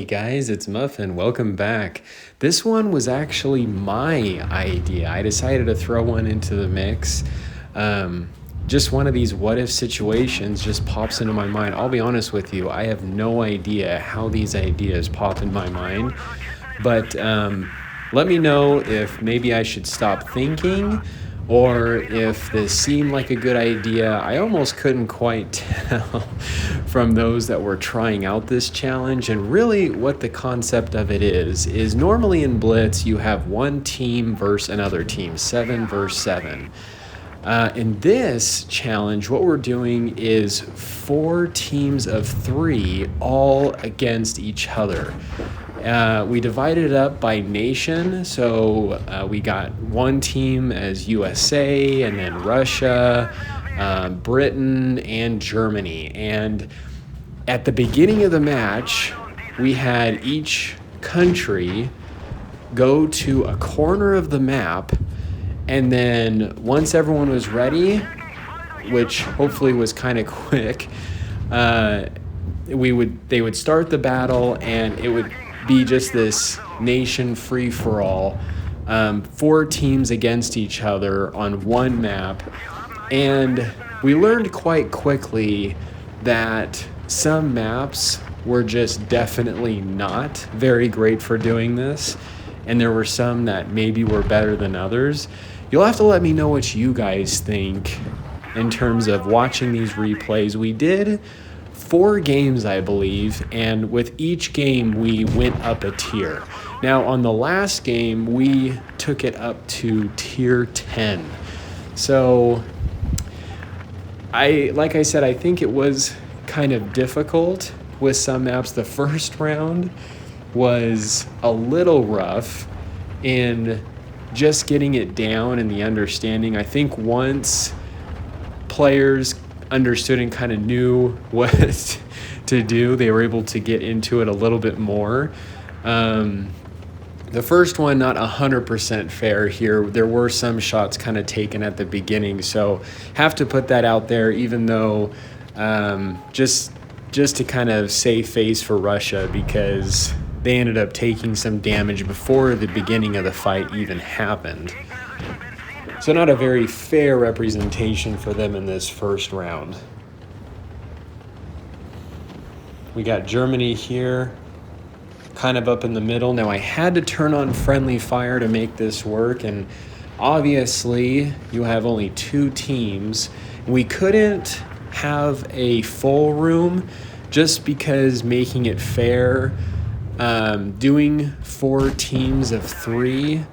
guys, it's Muffin. Welcome back. This one was actually my idea. I decided to throw one into the mix. Just one of these what if situations just pops into my mind. I'll be honest with you, I have no idea how these ideas pop in my mind. But let me know if maybe I should stop thinking or if this seemed like a good idea. I almost couldn't quite tell from those that were trying out this challenge. And really what the concept of it is normally in Blitz, you have one team versus another team, 7 versus 7. In this challenge, what we're doing is 4 teams of 3 all against each other. We divided it up by nation, so we got one team as USA, and then Russia, Britain, and Germany. And at the beginning of the match, we had each country go to a corner of the map, and then once everyone was ready, which hopefully was kind of quick, they would start the battle, and it would be just this nation free-for-all, 4 teams against each other on one map. And we learned quite quickly that some maps were just definitely not very great for doing this, and there were some that maybe were better than others. You'll have to let me know what you guys think in terms of watching these replays. We did 4 games, I believe, and with each game we went up a tier. Now on the last game we took it up to tier 10. So like I said, I think it was kind of difficult with some maps. The first round was a little rough in just getting it down and the understanding. I think once players understood and kind of knew what to do, they were able to get into it a little bit more. The first one, not 100% fair here. There were some shots kind of taken at the beginning, so have to put that out there, even though just to kind of save face for Russia, because they ended up taking some damage before the beginning of the fight even happened. So not a very fair representation for them in this first round. We got Germany here, kind of up in the middle. Now I had to turn on friendly fire to make this work, and obviously you have only 2 teams. We couldn't have a full room just because making it fair, doing 4 teams of 3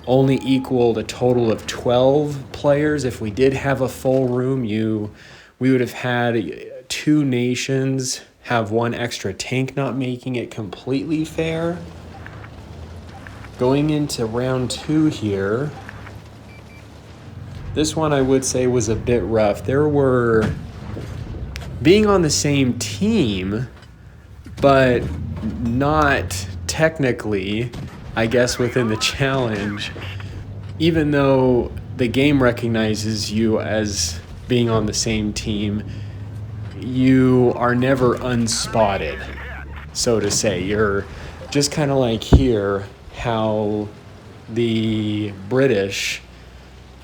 only equaled a total of 12 players. If we did have a full room, we would have had 2 nations have 1 extra tank, not making it completely fair. Going into round 2 here, this one I would say was a bit rough. There were, being on the same team, but not technically, I guess, within the challenge, even though the game recognizes you as being on the same team, you are never unspotted, so to say. You're just kind of like here, how the British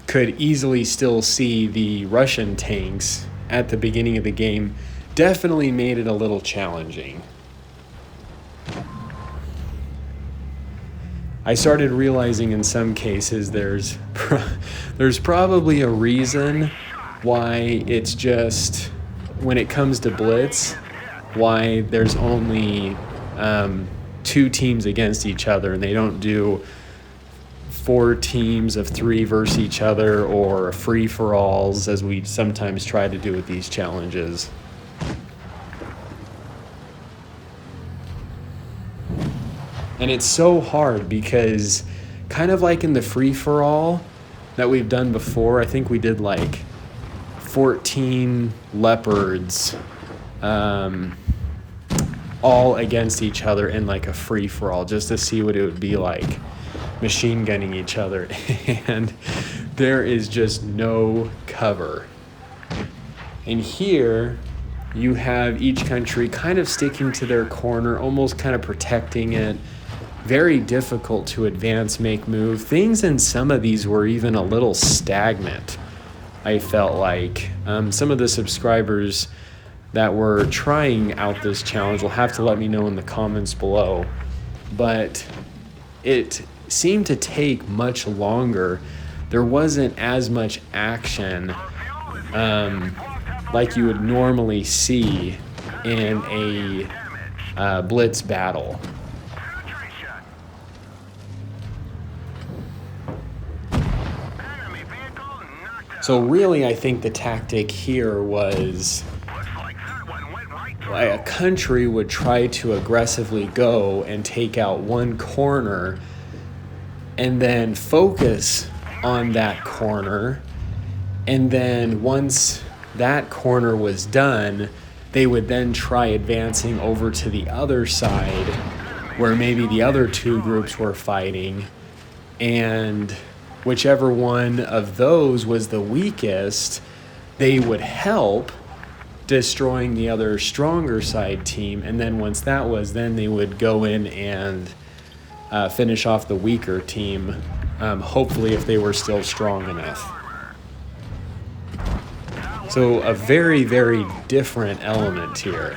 could easily still see the Russian tanks at the beginning of the game. Definitely made it a little challenging. I started realizing in some cases there's probably a reason why it's just, when it comes to Blitz, why there's only 2 teams against each other, and they don't do 4 teams of 3 versus each other or free-for-alls as we sometimes try to do with these challenges. And it's so hard because, kind of like in the free-for-all that we've done before, I think we did like 14 leopards all against each other in like a free-for-all, just to see what it would be like machine gunning each other. And there is just no cover. And here you have each country kind of sticking to their corner, almost kind of protecting it. Very difficult to advance, make move. Things in some of these were even a little stagnant, I felt like. Some of the subscribers that were trying out this challenge will have to let me know in the comments below. But it seemed to take much longer. There wasn't as much action like you would normally see in a blitz battle. So really, I think the tactic here was a country would try to aggressively go and take out one corner and then focus on that corner. And then once that corner was done, they would then try advancing over to the other side where maybe the other two groups were fighting. And whichever one of those was the weakest, they would help destroying the other stronger side team. And then once that was, then they would go in and finish off the weaker team, hopefully if they were still strong enough. So a very, very different element here.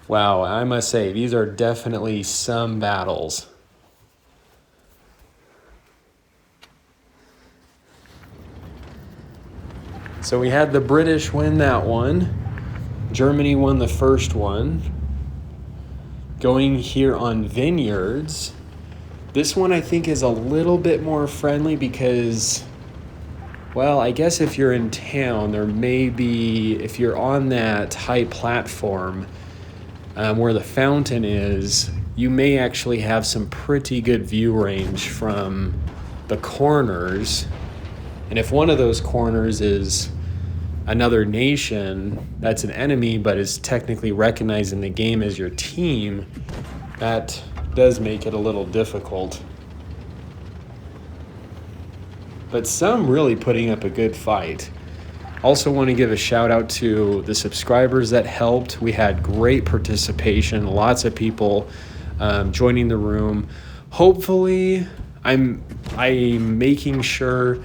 Wow, I must say, these are definitely some battles. So we had the British win that one. Germany won the first one. Going here on vineyards. This one I think is a little bit more friendly because, well, I guess if you're in town, there may be, if you're on that high platform where the fountain is, you may actually have some pretty good view range from the corners. And if one of those corners is another nation that's an enemy but is technically recognized in the game as your team, that does make it a little difficult. But some really putting up a good fight. Also want to give a shout out to the subscribers that helped. We had great participation, lots of people joining the room. Hopefully, I'm making sure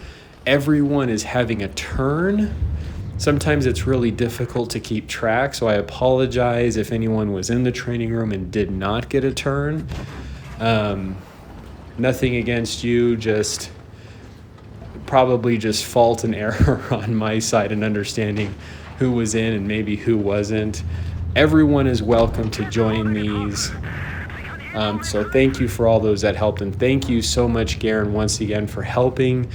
everyone is having a turn. Sometimes it's really difficult to keep track, so I apologize if anyone was in the training room and did not get a turn. Nothing against you, just probably just fault and error on my side in understanding who was in and maybe who wasn't. Everyone is welcome to join these. So thank you for all those that helped, and thank you so much, Garion, once again for helping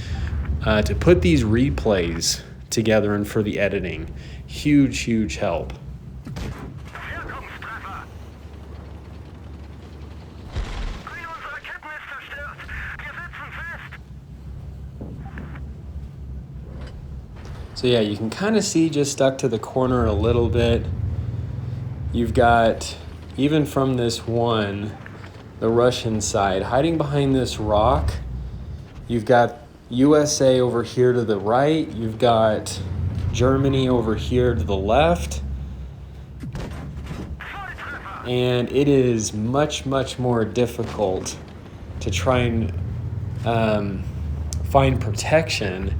to put these replays together and for the editing. Huge, huge help. So yeah, you can kind of see just stuck to the corner a little bit. You've got, even from this one, the Russian side, hiding behind this rock. You've got USA over here to the right. You've got Germany over here to the left. And it is much, much more difficult to try and find protection.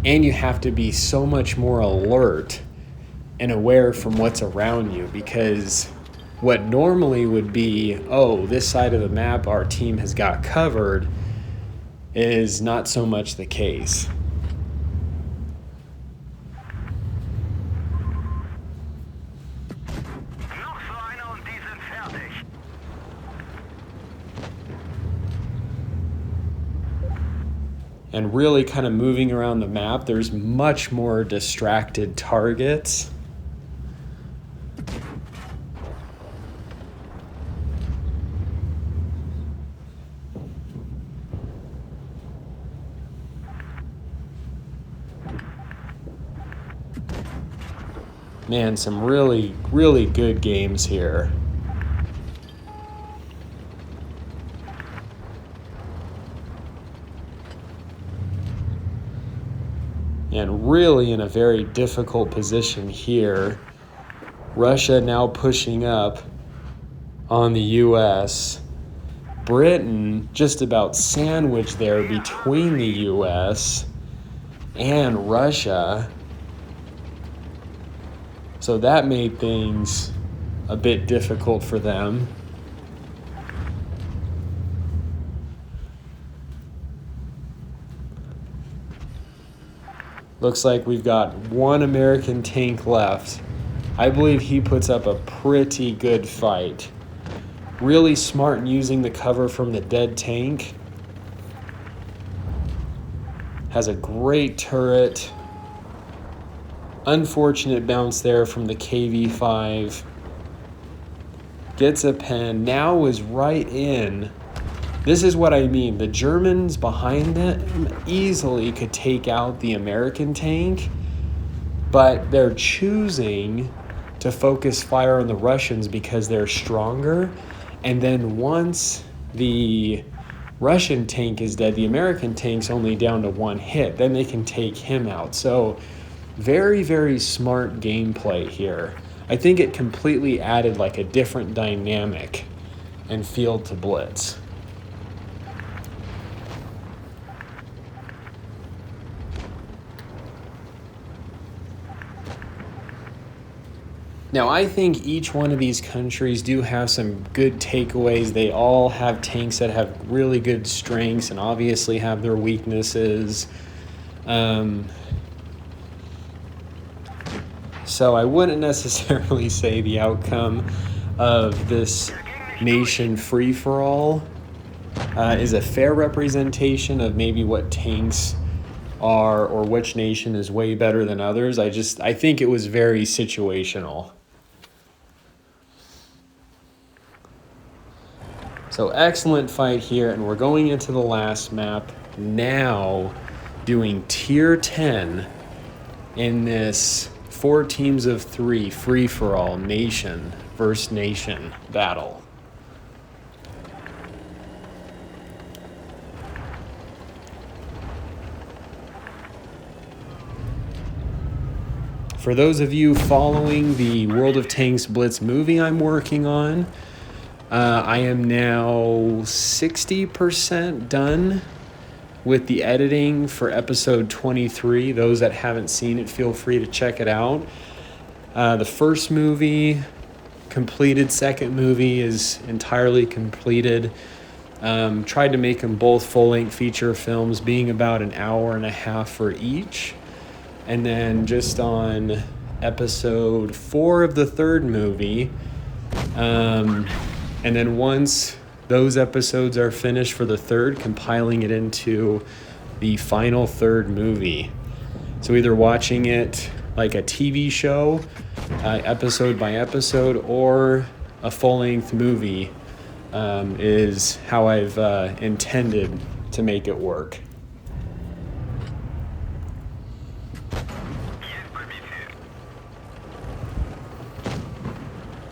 And you have to be so much more alert and aware from what's around you, because what normally would be, oh, this side of the map our team has got covered, is not so much the case. And really kind of moving around the map, there's much more distracted targets. Man, some really, really good games here. and really in a very difficult position here. Russia now pushing up on the U.S. Britain just about sandwiched there between the U.S. and Russia. So that made things a bit difficult for them. Looks like we've got one American tank left. I believe he puts up a pretty good fight. Really smart in using the cover from the dead tank. Has a great turret. Unfortunate bounce there from the KV-5. Gets a pen. Now is right in. This is what I mean. The Germans behind them easily could take out the American tank, but they're choosing to focus fire on the Russians because they're stronger. And then once the Russian tank is dead, the American tank's only down to one hit. Then they can take him out. So very, very smart gameplay here. I think it completely added like a different dynamic and feel to Blitz. Now, I think each one of these countries do have some good takeaways. They all have tanks that have really good strengths and obviously have their weaknesses. So I wouldn't necessarily say the outcome of this nation free-for-all is a fair representation of maybe what tanks are or which nation is way better than others. I think it was very situational. So excellent fight here, and we're going into the last map now, doing tier 10 in this 4 teams of 3 free-for-all nation versus nation battle. For those of you following the World of Tanks Blitz movie I'm working on, I am now 60% done with the editing for episode 23. Those that haven't seen it, feel free to check it out. The first movie completed, second movie is entirely completed. Tried to make them both full-length feature films, being about an hour and a half for each. And then just on episode 4 of the third movie, and then once those episodes are finished for the third, compiling it into the final third movie. So either watching it like a TV show, episode by episode, or a full-length movie is how I've intended to make it work.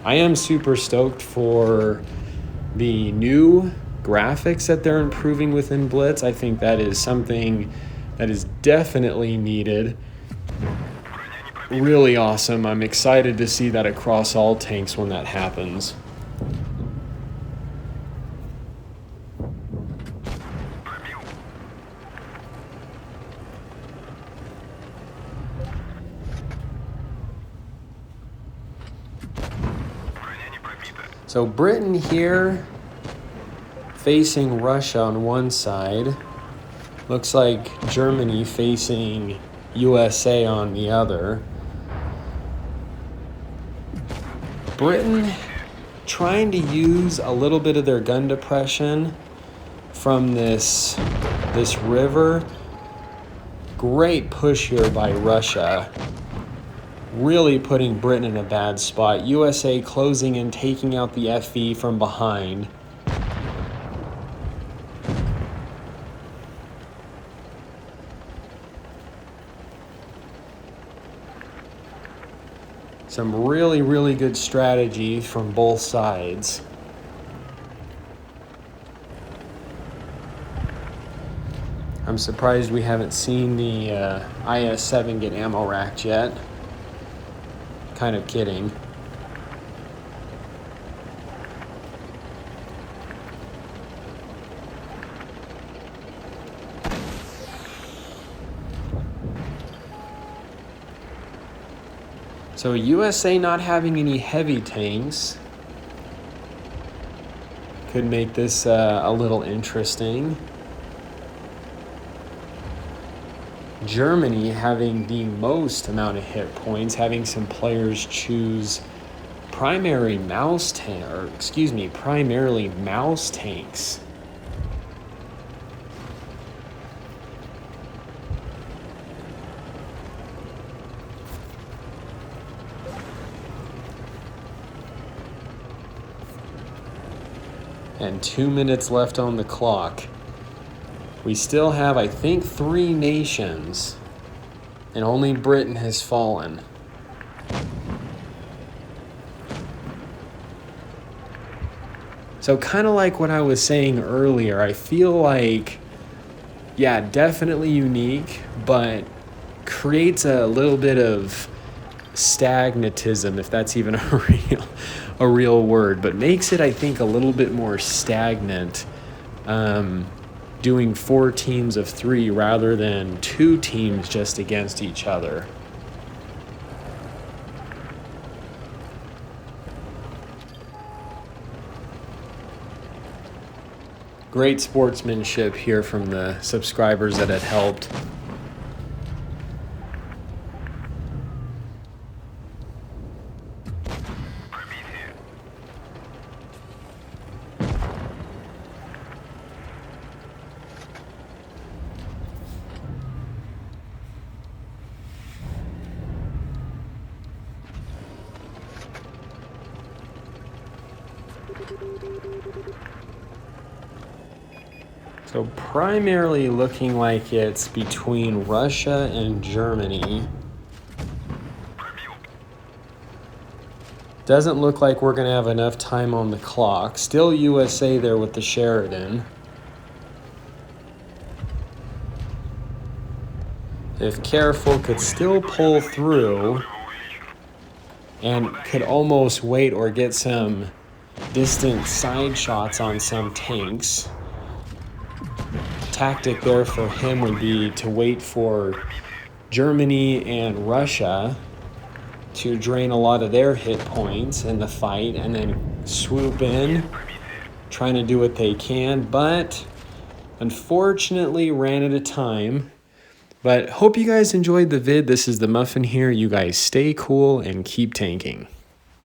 I am super stoked for the new graphics that they're improving within Blitz. I think that is something that is definitely needed. Really awesome. I'm excited to see that across all tanks when that happens. So Britain here facing Russia on one side. Looks like Germany facing USA on the other. Britain trying to use a little bit of their gun depression from this river. Great push here by Russia. Really putting Britain in a bad spot. USA closing in, taking out the FE from behind. Some really, really good strategy from both sides. I'm I'm surprised we haven't seen the IS-7 get ammo racked yet. Kind of kidding. So USA not having any heavy tanks could make this a little interesting. Germany having the most amount of hit points, having some players choose primarily mouse tanks. And 2 minutes left on the clock. We still have, I think, 3 nations, and only Britain has fallen. So kind of like what I was saying earlier, I feel like, yeah, definitely unique, but creates a little bit of stagnatism, if that's even a real word, but makes it, I think, a little bit more stagnant, doing 4 teams of 3 rather than 2 teams just against each other. Great sportsmanship here from the subscribers that had helped. So primarily looking like it's between Russia and Germany. Doesn't look like we're going to have enough time on the clock. Still USA there with the Sheridan. If careful, could still pull through and could almost wait or get some distant side shots on some tanks. Tactic there for him would be to wait for Germany and Russia to drain a lot of their hit points in the fight and then swoop in, trying to do what they can, but unfortunately ran out of time. But hope you guys enjoyed the vid. This is the Muffin here. You guys stay cool and keep tanking.